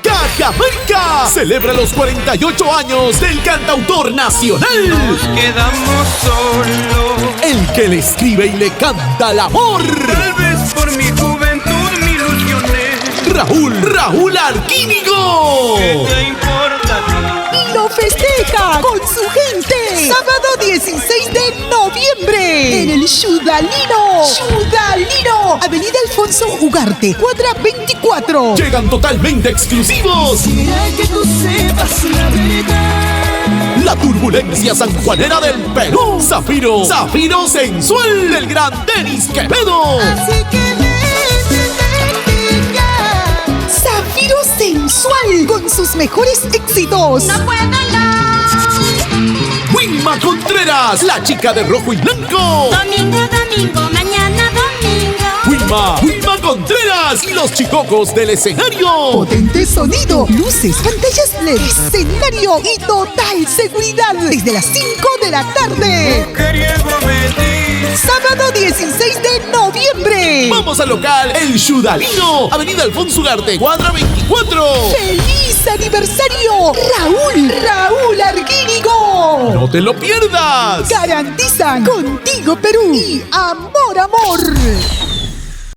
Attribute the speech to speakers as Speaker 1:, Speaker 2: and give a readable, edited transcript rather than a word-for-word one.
Speaker 1: Cajamarca celebra los 48 años del cantautor nacional.
Speaker 2: Nos quedamos solos.
Speaker 1: El que le escribe y le canta al amor.
Speaker 2: Tal vez por mi juventud me ilusioné.
Speaker 1: Raúl Arquínigo.
Speaker 2: ¿Qué te importa a ti?
Speaker 3: Lo festeja con su gente. Sábado 16 de noviembre en el Ciudalino. Avenida Alfonso Ugarte, cuadra 24.
Speaker 1: Llegan totalmente exclusivos.
Speaker 3: Quisiera que tú sepas la verdad.
Speaker 1: La turbulencia sanjuanera del Perú. Zafiro sensual del gran Denis Quevedo.
Speaker 3: Así que vente ya. Zafiro sensual con sus mejores éxitos.
Speaker 4: No puedo
Speaker 1: Wilma Contreras, la chica de rojo y blanco.
Speaker 4: Domingo, mañana domingo.
Speaker 1: Wilma Contreras y los chicocos del escenario.
Speaker 3: Potente sonido, luces, pantallas LED, escenario y total seguridad desde las 5 de la tarde.
Speaker 2: Mujeriego me dice.
Speaker 3: Sábado 16 de noviembre.
Speaker 1: Vamos al local El Ciudalino, Avenida Alfonso Ugarte, cuadra 24.
Speaker 3: ¡Feliz aniversario! Raúl Arquínigo.
Speaker 1: No te lo pierdas.
Speaker 3: Garantizan Contigo Perú y Amor.